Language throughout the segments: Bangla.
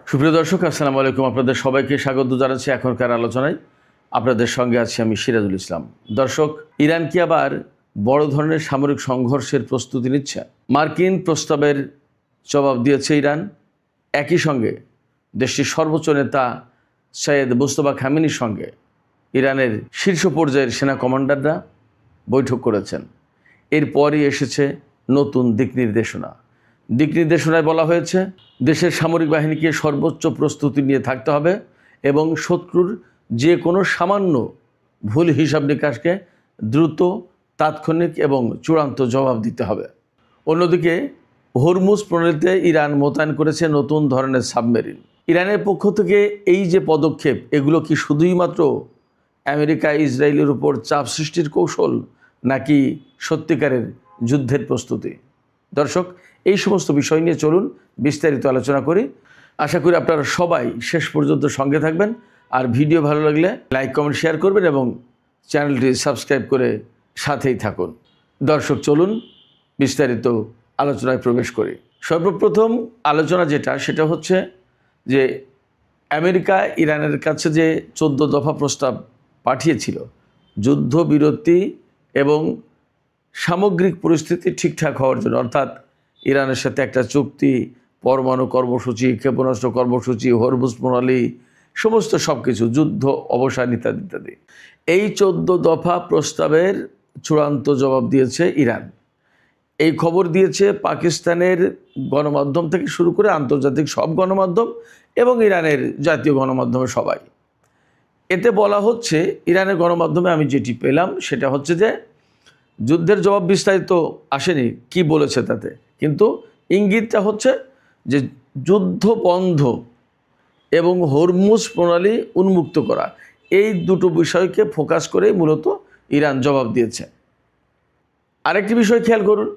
সুপ্রিয় দর্শক, আসসালামু আলাইকুম। আপনাদের সবাইকে স্বাগত জানাচ্ছি এখনকার আলোচনায়। আপনাদের সঙ্গে আছি আমি সিরাজুল ইসলাম। দর্শক, ইরান কি আবার বড় ধরনের সামরিক সংঘর্ষের প্রস্তুতি নিচ্ছে? মার্কিন প্রস্তাবের জবাব দিয়েছে ইরান। একই সঙ্গে দেশটির সর্বোচ্চ নেতা সৈয়দ মুজতবা খামেনির সঙ্গে ইরানের শীর্ষ পর্যায়ের সেনা কমান্ডাররা বৈঠক করেছেন। এরপরই এসেছে নতুন দিক নির্দেশনায় বলা হয়েছে দেশের সামরিক বাহিনীকে সর্বোচ্চ প্রস্তুতি নিয়ে থাকতে হবে এবং শত্রুর যে কোনো সামান্য ভুল হিসাব নিকাশকে দ্রুত, তাৎক্ষণিক এবং চূড়ান্ত জবাব দিতে হবে। অন্যদিকে হরমুজ প্রণালীতে ইরান মোতায়েন করেছে নতুন ধরনের সাবমেরিন। ইরানের পক্ষ থেকে এই যে পদক্ষেপ, এগুলো কি শুধুই মাত্র আমেরিকা ইসরায়েলের উপর চাপ সৃষ্টির কৌশল, নাকি সত্যিকারের যুদ্ধের প্রস্তুতি? দর্শক, এই সমস্ত বিষয় নিয়ে চলুন বিস্তারিত আলোচনা করি। আশা করি আপনারা সবাই শেষ পর্যন্ত সঙ্গে থাকবেন, আর ভিডিও ভালো লাগলে লাইক, কমেন্ট, শেয়ার করবেন এবং চ্যানেলটি সাবস্ক্রাইব করে সাথেই থাকুন। দর্শক, চলুন বিস্তারিত আলোচনায় প্রবেশ করি। সর্বপ্রথম আলোচনা সেটা হচ্ছে যে আমেরিকা ইরানের কাছে যে 14 দফা প্রস্তাব পাঠিয়েছিল যুদ্ধবিরতি এবং সামগ্রিক পরিস্থিতি ঠিকঠাক হওয়ার জন্য, অর্থাৎ ইরানের সাথে একটা চুক্তি, পরমাণু কর্মসূচি, ক্ষেপণাস্ত্র কর্মসূচি, হরমুজ প্রণালী, সমস্ত সব কিছু, যুদ্ধ অবসান ইত্যাদি ইত্যাদি, এই 14 দফা প্রস্তাবের চূড়ান্ত জবাব দিয়েছে ইরান। এই খবর দিয়েছে পাকিস্তানের গণমাধ্যম থেকে শুরু করে আন্তর্জাতিক সব গণমাধ্যম এবং ইরানের জাতীয় গণমাধ্যমে সবাই। এতে বলা হচ্ছে, ইরানের গণমাধ্যমে আমি যেটি পেলাম সেটা হচ্ছে যে যুদ্ধের জবাব বিস্তারিত আসেনি, কি বলেছে তাতে, কিন্তু ইঙ্গিতটা হচ্ছে যে যুদ্ধ বন্ধ এবং হরমুজ প্রণালী উন্মুক্ত করা, এই দুটো বিষয়কে ফোকাস করেই মূলত ইরান জবাব দিয়েছে। আরেকটি বিষয় খেয়াল করুন,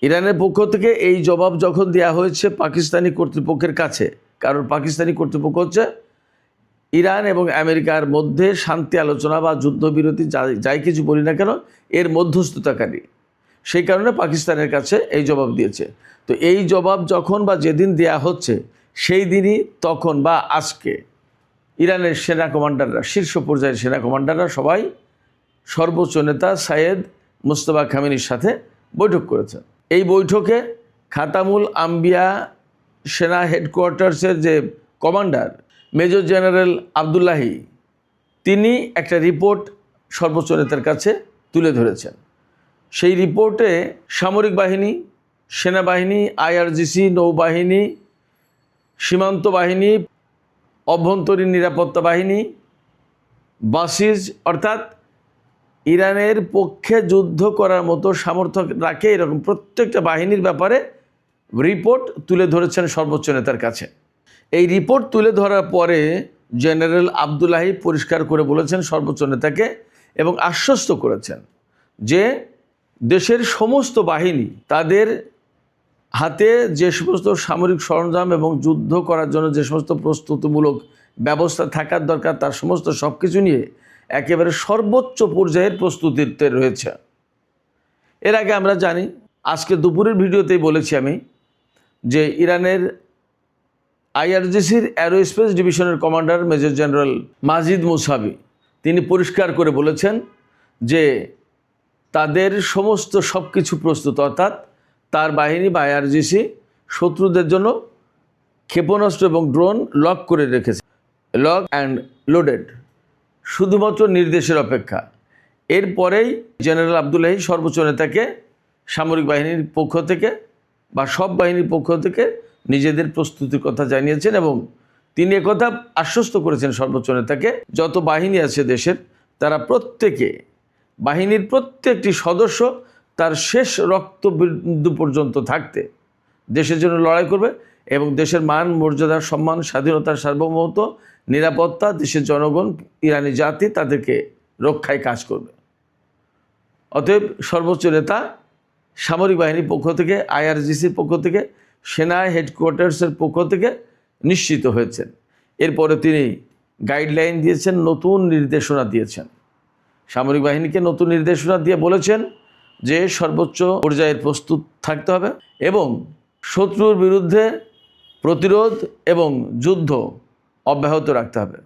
ইরানের পক্ষ থেকে এই জবাব যখন দেওয়া হয়েছে পাকিস্তানি কর্তৃপক্ষের কাছে, কারণ পাকিস্তানি কর্তৃপক্ষ হচ্ছে ইরান এবং আমেরিকার মধ্যে শান্তি আলোচনা বা যুদ্ধবিরতি যাই কিছু বলি না কেন, এর মধ্যস্থতাকারী, সেই কারণে পাকিস্তানের কাছে এই জবাব দিয়েছে। তো এই জবাব যখন বা যেদিন দেয়া হচ্ছে সেই দিনই, তখন বা আজকে ইরানের সেনা কমান্ডাররা, শীর্ষ পর্যায়ের সেনা কমান্ডাররা সবাই সর্বোচ্চ নেতা সৈয়দ মুজতবা খামেনির সাথে বৈঠক করেছে। এই বৈঠকে খাতামুল আম্বিয়া সেনা হেডকোয়ার্টার্সের যে কমান্ডার মেজর জেনারেল আবদুল্লাহি, তিনি একটা রিপোর্ট সর্বোচ্চ নেতার কাছে তুলে ধরেছেন। সেই রিপোর্টে সামরিক বাহিনী, সেনাবাহিনী, আইআরজিসি, নৌবাহিনী, সীমান্ত বাহিনী, অভ্যন্তরীণ নিরাপত্তা বাহিনী, বাসিজ, অর্থাৎ ইরানের পক্ষে যুদ্ধ করার মতো সামর্থ্য রাখে এরকম প্রত্যেকটা বাহিনীর ব্যাপারে রিপোর্ট তুলে ধরেছেন সর্বোচ্চ নেতার কাছে। এই রিপোর্ট তুলে ধরার পরে জেনারেল আবদুল্লাহি পরিষ্কার করে বলেছেন সর্বোচ্চ নেতাকে এবং আশ্বস্ত করেছেন যে দেশের সমস্ত বাহিনী তাদের হাতে যে সমস্ত সামরিক সরঞ্জাম এবং যুদ্ধ করার জন্য যে সমস্ত প্রস্তুতিমূলক ব্যবস্থা থাকার দরকার, তার সমস্ত সব কিছু নিয়ে একেবারে সর্বোচ্চ পর্যায়ের প্রস্তুতিতে রয়েছে। এর আগে আমরা জানি, আজকে দুপুরের ভিডিওতেই বলেছি আমি, যে ইরানের আইআরজিসির অ্যারোস্পেস ডিভিশনের কমান্ডার মেজর জেনারেল মাজিদ মুসাবি, তিনি পরিষ্কার করে বলেছেন যে তাদের সমস্ত সব কিছু প্রস্তুত, অর্থাৎ তার বাহিনী বা আইআরজিসি শত্রুদের জন্য ক্ষেপণাস্ত্র এবং ড্রোন লক করে রেখেছে, লক অ্যান্ড লোডেড, শুধুমাত্র নির্দেশের অপেক্ষা। এরপরেই জেনারেল আবদুল্লাহি সর্বোচ্চ নেতাকে সামরিক বাহিনীর পক্ষ থেকে বা সব বাহিনীর পক্ষ থেকে নিজেদের প্রস্তুতির কথা জানিয়েছেন এবং তিনি একথা আশ্বস্ত করেছেন সর্বোচ্চ নেতাকে, যত বাহিনী আছে দেশের, তারা প্রত্যেকে, বাহিনীর প্রত্যেকটি সদস্য তার শেষ রক্তবিন্দু পর্যন্ত থাকতে দেশের জন্য লড়াই করবে এবং দেশের মান, মর্যাদা, সম্মান, স্বাধীনতার সার্বভৌমত্ব, নিরাপত্তা, দেশের জনগণ, ইরানি জাতি, তাদেরকে রক্ষায় কাজ করবে। অতএব সর্বোচ্চ নেতা সামরিক বাহিনীর পক্ষ থেকে, আইআরজিসির পক্ষ থেকে, সেনা হেডকোয়ার্টার্সের পক্ষ থেকে নিশ্চিত হয়েছেন। এরপরে তিনি গাইডলাইন দিয়েছেন, নতুন নির্দেশনা দিয়েছেন, সামরিক বাহিনীকে নতুন নির্দেশনা দিয়ে বলেছেন যে সর্বোচ্চ পর্যায়ের প্রস্তুত থাকতে হবে এবং শত্রুর বিরুদ্ধে প্রতিরোধ এবং যুদ্ধ অব্যাহত রাখতে হবে।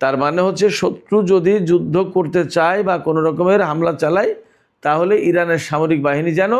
তার মানে হচ্ছে শত্রু যদি যুদ্ধ করতে চায় বা কোনো রকমের হামলা চালায়, তাহলে ইরানের সামরিক বাহিনী যেন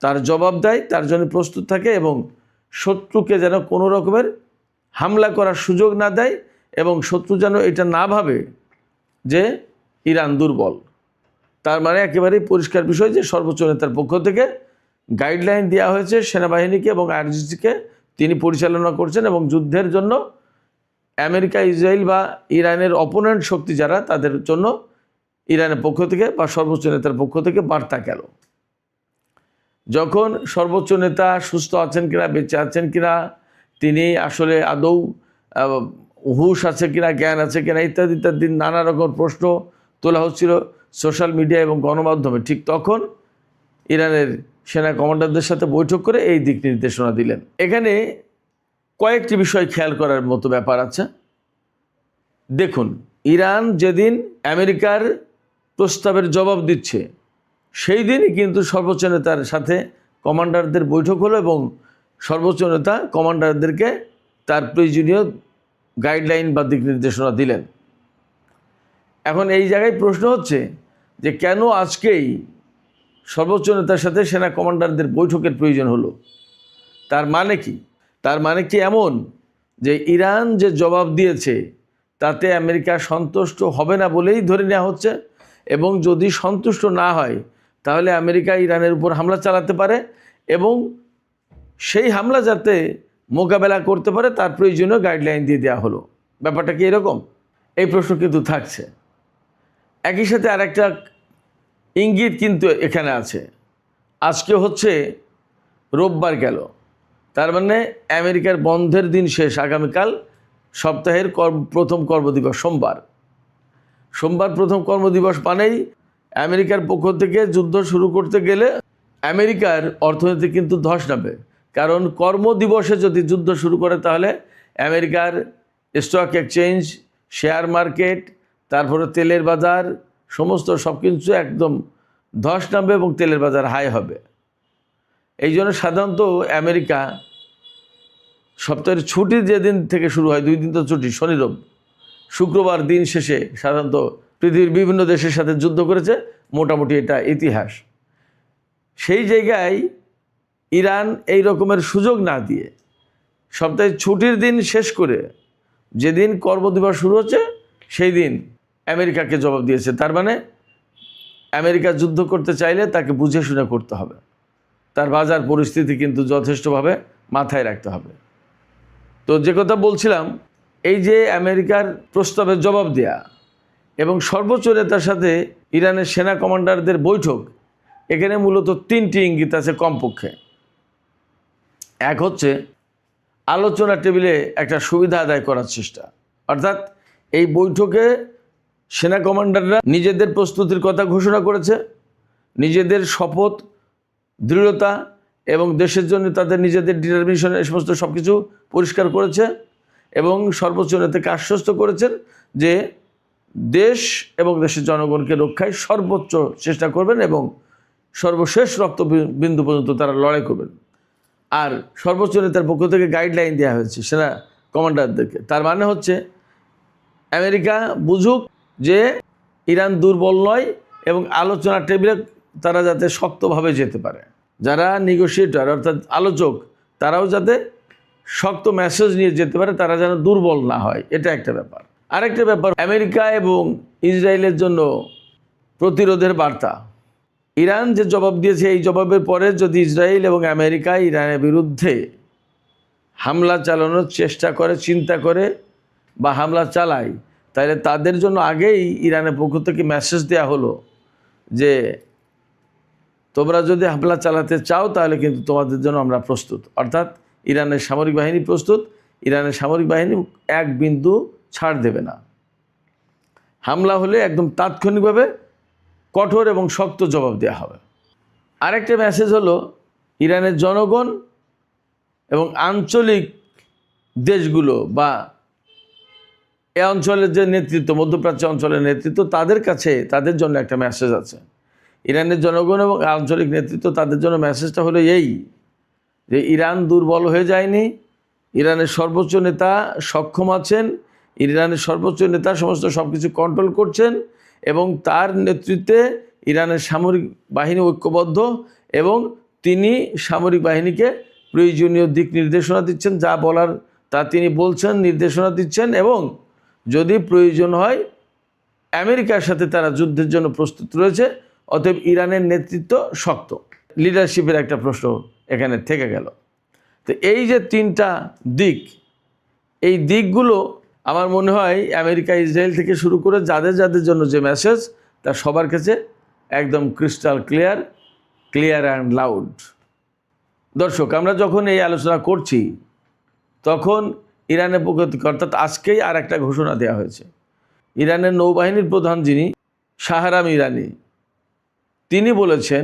তার জবাব দেয়, তার জন্য প্রস্তুত থাকে এবং শত্রুকে যেন কোনো রকমের হামলা করার সুযোগ না দেয় এবং শত্রু যেন এটা না ভাবে যে ইরান দুর্বল। তার মানে একেবারেই পরিষ্কার বিষয় যে সর্বোচ্চ নেতার পক্ষ থেকে গাইডলাইন দেওয়া হয়েছে সেনাবাহিনীকে এবং আইআরজিসিকে, তিনি পরিচালনা করছেন এবং যুদ্ধের জন্য আমেরিকা, ইসরায়েল বা ইরানের অপোনেন্ট শক্তি যারা, তাদের জন্য ইরানের পক্ষ থেকে বা সর্বোচ্চ নেতার পক্ষ থেকে বার্তা গেল। যখন সর্বোচ্চ নেতা সুস্থ আছেন কিনা, বেঁচে আছেন কিনা, তিনি আসলে আদৌ হুঁশ আছে কিনা, জ্ঞান আছে কিনা ইত্যাদি ইত্যাদি নানা রকম প্রশ্ন তোলা হচ্ছিল সোশ্যাল মিডিয়া এবং গণমাধ্যমে, ঠিক তখন ইরানের সেনা কমান্ডারদের সাথে বৈঠক করে এই দিক নির্দেশনা দিলেন। এখানে কয়েকটি বিষয় খেয়াল করার মতো ব্যাপার আছে। দেখুন, ইরান যেদিন আমেরিকার প্রস্তাবের জবাব দিচ্ছে সেই দিনই কিন্তু সর্বোচ্চ নেতার সাথে কমান্ডারদের বৈঠক হলো এবং সর্বোচ্চ নেতা কমান্ডারদেরকে তার প্রয়োজনীয় গাইডলাইন বা দিক নির্দেশনা দিলেন। এখন এই জায়গায় প্রশ্ন হচ্ছে যে কেন আজকেই সর্বোচ্চ নেতার সাথে সেনা কমান্ডারদের বৈঠকের প্রয়োজন হলো? তার মানে কি? তার মানে কি এমন যে ইরান যে জবাব দিয়েছে তাতে আমেরিকা সন্তুষ্ট হবে না বলেই ধরে নেওয়া হচ্ছে, এবং যদি সন্তুষ্ট না হয় তাহলে আমেরিকা ইরানের উপর হামলা চালাতে পারে এবং সেই হামলা যাতে মোকাবেলা করতে পারে তার প্রয়োজনীয় গাইডলাইন দিয়ে দেওয়া হলো। ব্যাপারটা কি এরকম? এই প্রশ্ন কিন্তু থাকছে। একই সাথে আরেকটা ইঙ্গিত কিন্তু এখানে আছে। আজকে হচ্ছে রোববার গেল, তার মানে আমেরিকার বন্ধের দিন শেষ। আগামীকাল সপ্তাহের প্রথম কর্মদিবস সোমবার প্রথম কর্মদিবস মানেই আমেরিকার পক্ষ থেকে যুদ্ধ শুরু করতে গেলে আমেরিকার অর্থনীতি কিন্তু ধস নামবে। কারণ কর্মদিবসে যদি যুদ্ধ শুরু করে তাহলে আমেরিকার স্টক এক্সচেঞ্জ, শেয়ার মার্কেট, তারপরে তেলের বাজার, সমস্ত সব কিছু একদম ধস নামবে এবং তেলের বাজার হাই হবে। এই জন্য সাধারণত আমেরিকা সপ্তাহের ছুটি যেদিন থেকে শুরু হয়, 2 দিন তো ছুটি, শনি রবি, শুক্রবার দিন শেষে সাধারণত পৃথিবীর বিভিন্ন দেশের সাথে যুদ্ধ করেছে, মোটামুটি এটা ইতিহাস। সেই জায়গায় ইরান এই রকমের সুযোগ না দিয়ে সপ্তাহের ছুটির দিন শেষ করে যেদিন কর্মদিবস শুরু হচ্ছে সেই দিন আমেরিকাকে জবাব দিয়েছে। তার মানে আমেরিকা যুদ্ধ করতে চাইলে তাকে বুঝে শুনে করতে হবে, তার বাজার পরিস্থিতি কিন্তু যথেষ্টভাবে মাথায় রাখতে হবে। তো যে কথা বলছিলাম, এই যে আমেরিকার প্রস্তাবের জবাব দেয়া এবং সর্বোচ্চ নেতার সাথে ইরানের সেনা কমান্ডারদের বৈঠক, এখানে মূলত 3টি ইঙ্গিত আছে কমপক্ষে। এক হচ্ছে আলোচনা টেবিলে একটা সুবিধা আদায় করার চেষ্টা, অর্থাৎ এই বৈঠকে সেনা কমান্ডাররা নিজেদের প্রস্তুতির কথা ঘোষণা করেছে, নিজেদের শপথ, দৃঢ়তা এবং দেশের জন্য তাদের নিজেদের ডিটারমিনেশন, এই সমস্ত সব কিছু পরিষ্কার করেছে এবং সর্বোচ্চ নেতাকে আশ্বস্ত করেছেন যে দেশ এবং দেশের জনগণকে রক্ষায় সর্বোচ্চ চেষ্টা করবেন এবং সর্বশেষ রক্তবিন্দু পর্যন্ত তারা লড়াই করবেন। আর সর্বোচ্চ নেতার পক্ষ থেকে গাইডলাইন দেওয়া হয়েছে সেনা কমান্ডারদেরকে। তার মানে হচ্ছে আমেরিকা বুঝুক যে ইরান দুর্বল নয় এবং আলোচনার টেবিলে তারা যাতে শক্তভাবে যেতে পারে। যারা নেগোশিয়েটর অর্থাৎ আলোচক, তারাও যাতে শক্ত মেসেজ নিয়ে যেতে পারে, তারা যেন দুর্বল না হয়, এটা একটা ব্যাপার। আরেকটা ব্যাপার, আমেরিকা এবং ইসরায়েলের জন্য প্রতিরোধের বার্তা। ইরান যে জবাব দিয়েছে, এই জবাবের পরে যদি ইসরায়েল এবং আমেরিকা ইরানের বিরুদ্ধে হামলা চালানোর চেষ্টা করে, চিন্তা করে বা হামলা চালায়, তাহলে তাদের জন্য আগেই ইরানের পক্ষ থেকে মেসেজ দেওয়া হলো যে তোমরা যদি হামলা চালাতে চাও তাহলে কিন্তু তোমাদের জন্য আমরা প্রস্তুত। অর্থাৎ ইরানের সামরিক বাহিনী প্রস্তুত, ইরানের সামরিক বাহিনী এক বিন্দু ছাড় দেবে না। হামলা হলে একদম তাৎক্ষণিকভাবে কঠোর এবং শক্ত জবাব দেওয়া হবে। আরেকটা মেসেজ হলো ইরানের জনগণ এবং আঞ্চলিক দেশগুলো বা এ অঞ্চলের যে নেতৃত্ব, মধ্যপ্রাচ্য অঞ্চলের নেতৃত্ব, তাদের কাছে তাদের জন্য একটা মেসেজ আছে। ইরানের জনগণ এবং আঞ্চলিক নেতৃত্ব, তাদের জন্য মেসেজটা হলো এই যে ইরান দুর্বল হয়ে যায়নি, ইরানের সর্বোচ্চ নেতা সক্ষম আছেন, ইরানের সর্বোচ্চ নেতা সমস্ত সব কিছু কন্ট্রোল করছেন এবং তার নেতৃত্বে ইরানের সামরিক বাহিনী ঐক্যবদ্ধ এবং তিনি সামরিক বাহিনীকে প্রয়োজনীয় দিক নির্দেশনা দিচ্ছেন, যা বলার তা তিনি বলছেন, নির্দেশনা দিচ্ছেন এবং যদি প্রয়োজন হয় আমেরিকার সাথে তারা যুদ্ধের জন্য প্রস্তুত রয়েছে। অতএব ইরানের নেতৃত্ব শক্ত। লিডারশিপের একটা প্রশ্ন এখানে থেকে গেল। তো এই যে তিনটা দিক, এই দিকগুলো আমার মনে হয় আমেরিকা, ইসরায়েল থেকে শুরু করে যাদের যাদের জন্য যে মেসেজ, তা সবার কাছে একদম ক্রিস্টাল ক্লিয়ার অ্যান্ড লাউড। দর্শক, আমরা যখন এই আলোচনা করছি তখন ইরানের পক্ষ থেকে, অর্থাৎ আজকেই আর একটা ঘোষণা দেওয়া হয়েছে। ইরানের নৌবাহিনীর প্রধান যিনি শাহরাম ইরানি, তিনি বলেছেন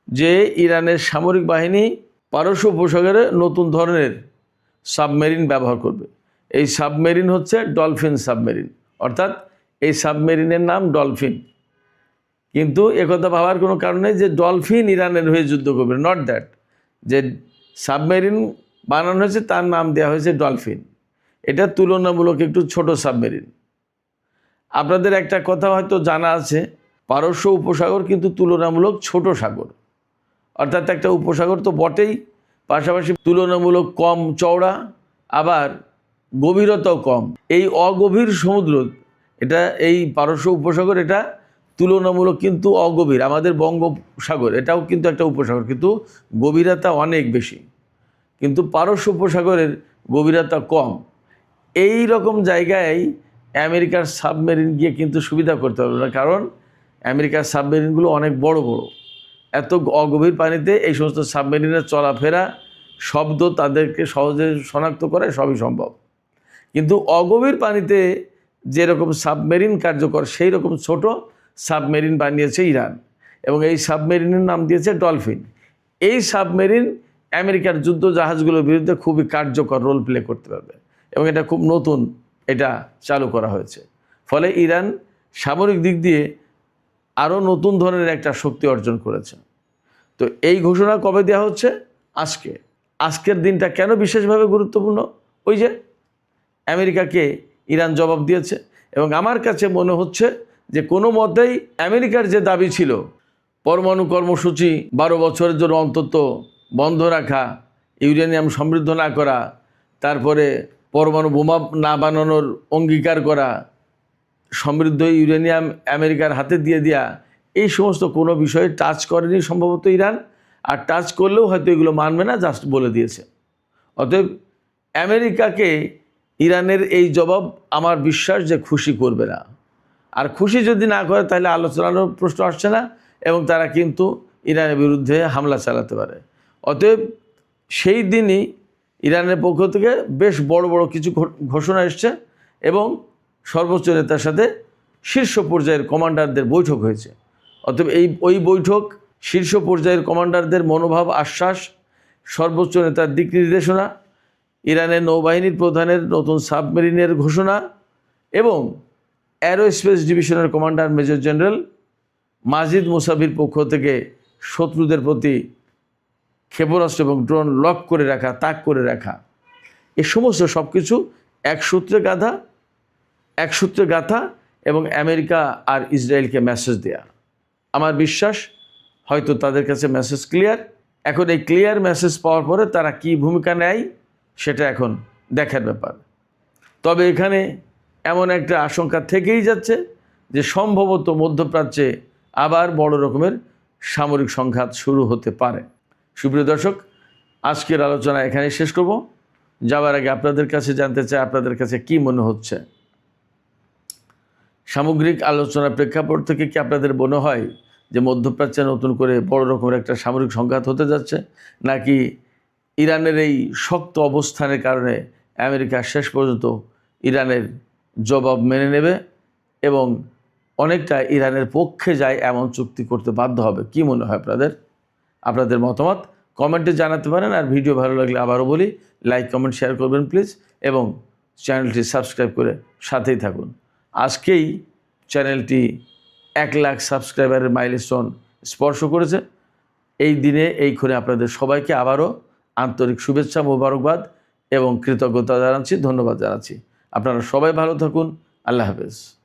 যে ইরানের সামরিক বাহিনী পারস্য উপসাগরে নতুন ধরনের সাবমেরিন ব্যবহার করবে। এই সাবমেরিন হচ্ছে ডলফিন সাবমেরিন, অর্থাৎ এই সাবমেরিনের নাম ডলফিন। কিন্তু একথা ভাবার কোনো কারণ নেই যে ডলফিন ইরানের হয়ে যুদ্ধ করবে, নট দ্যাট। যে সাবমেরিন বানানো হয়েছে তার নাম দেওয়া হয়েছে ডলফিন। এটা তুলনামূলক একটু ছোট সাবমেরিন। আপনাদের একটা কথা হয়তো জানা আছে, পারস্য উপসাগর কিন্তু তুলনামূলক ছোট সাগর, অর্থাৎ একটা উপসাগর তো বটেই, পাশাপাশি তুলনামূলক কম চওড়া, আবার গভীরতাও কম। এই অগভীর সমুদ্র, এটা এই পারস্য উপসাগর, এটা তুলনামূলক কিন্তু অগভীর। আমাদের বঙ্গোপসাগর এটাও কিন্তু একটা উপসাগর, কিন্তু গভীরতা অনেক বেশি, কিন্তু পারস্য উপসাগরের গভীরতা কম। এই রকম জায়গায় আমেরিকার সাবমেরিন গিয়ে কিন্তু সুবিধা করতে পারবে না, কারণ আমেরিকার সাবমেরিনগুলো অনেক বড় বড়। এত অগভীর পানিতে এই সমস্ত সাবমেরিনের চলাফেরা, শব্দ তাদেরকে সহজে শনাক্ত করে সবই সম্ভব। কিন্তু অগভীর পানিতে যেরকম সাবমেরিন কার্যকর, সেই রকম ছোট সাবমেরিন বানিয়েছে ইরান এবং এই সাবমেরিনের নাম দিয়েছে ডলফিন। এই সাবমেরিন আমেরিকার যুদ্ধ জাহাজগুলোর বিরুদ্ধে খুবই কার্যকর রোল প্লে করতে পারবে এবং এটা খুব নতুন, এটা চালু করা হয়েছে। ফলে ইরান সামরিক দিক দিয়ে আরও নতুন ধরনের একটা শক্তি অর্জন করেছে। তো এই ঘোষণা কবে দেওয়া হচ্ছে? আজকের দিনটা কেন বিশেষভাবে গুরুত্বপূর্ণ? ওই যে আমেরিকাকে ইরান জবাব দিয়েছে এবং আমার কাছে মনে হচ্ছে যে কোনো মতেই আমেরিকার যে দাবি ছিল পরমাণু কর্মসূচি 12 বছরের জন্য অন্তত বন্ধ রাখা, ইউরেনিয়াম সমৃদ্ধ না করা, তারপরে পরমাণু বোমা না বানানোর অঙ্গীকার করা, সমৃদ্ধ ইউরেনিয়াম আমেরিকার হাতে দিয়ে দেওয়া, এই সমস্ত কোনো বিষয়ে টাচ করেনি সম্ভবত ইরান। আর টাচ করলেও হয়তো এগুলো মানবে না, জাস্ট বলে দিয়েছে। অতএব আমেরিকাকে ইরানের এই জবাব আমার বিশ্বাস যে খুশি করবে না। আর খুশি যদি না করে তাহলে আলোচনার প্রশ্ন আসছে না এবং তারা কিন্তু ইরানের বিরুদ্ধে হামলা চালাতে পারে। অতএব সেই দিনই ইরানের পক্ষ থেকে বেশ বড় বড় কিছু ঘোষণা এসছে এবং সর্বোচ্চ নেতার সাথে শীর্ষ পর্যায়ের কমান্ডারদের বৈঠক হয়েছে। অতএব ওই বৈঠক, শীর্ষ পর্যায়ের কমান্ডারদের মনোভাব, আশ্বাস, সর্বোচ্চ নেতার দিক নির্দেশনা, ইরানের নৌবাহিনীর প্রধানের নতুন সাবমেরিনের ঘোষণা এবং অ্যারোস্পেস ডিভিশনের কমান্ডার মেজর জেনারেল মাজিদ মুসাভির পক্ষ থেকে শত্রুদের প্রতি ক্ষেপণাস্ত্র এবং ড্রোন লক করে রাখা, তাক করে রাখা, এ সমস্ত সব কিছু এক সূত্রে গাথা এবং আমেরিকা আর ইসরায়েলকে মেসেজ দেয়া। আমার বিশ্বাস হয়তো তাদের কাছে মেসেজ ক্লিয়ার। এখন এই ক্লিয়ার মেসেজ পাওয়ার পরে তারা কি ভূমিকা নেয় সেটা এখন দেখার ব্যাপার। তবে এখানে এমন একটা আশঙ্কা থেকেই যাচ্ছে যে সম্ভবত মধ্যপ্রাচ্যে আবার বড় রকমের সামরিক সংঘাত শুরু হতে পারে। সুপ্রিয় দর্শক, আজকের আলোচনা এখানে শেষ করব। যাওয়ার আগে আপনাদের কাছে জানতে চাই, আপনাদের কাছে কি মনে হচ্ছে? সামগ্রিক আলোচনার প্রেক্ষাপট থেকে কি আপনাদের মনে হয় যে মধ্যপ্রাচ্যে নতুন করে বড় রকমের একটা সামরিক সংঘাত হতে যাচ্ছে, নাকি ইরানের এই শক্ত অবস্থানের কারণে আমেরিকা শেষ পর্যন্ত ইরানের জবাব মেনে নেবে এবং অনেকটা ইরানের পক্ষে যায় এমন চুক্তি করতে বাধ্য হবে? কি মনে হয় আপনাদের মতামত কমেন্টে জানাতে পারেন। আর ভিডিও ভালো লাগলে আবারও বলি, লাইক, কমেন্ট, শেয়ার করবেন প্লিজ এবং চ্যানেলটি সাবস্ক্রাইব করে সাথেই থাকুন। আজকেই চ্যানেলটি 1 লাখ সাবস্ক্রাইবারের মাইলস্টোন স্পর্শ করেছে। এই দিনে এই ক্ষণে আপনাদের সবাইকে আবারও আন্তরিক শুভেচ্ছা, মোবারকবাদ এবং কৃতজ্ঞতা জানাচ্ছি, ধন্যবাদ জানাচ্ছি। আপনারা সবাই ভালো থাকুন। আল্লাহ হাফেজ।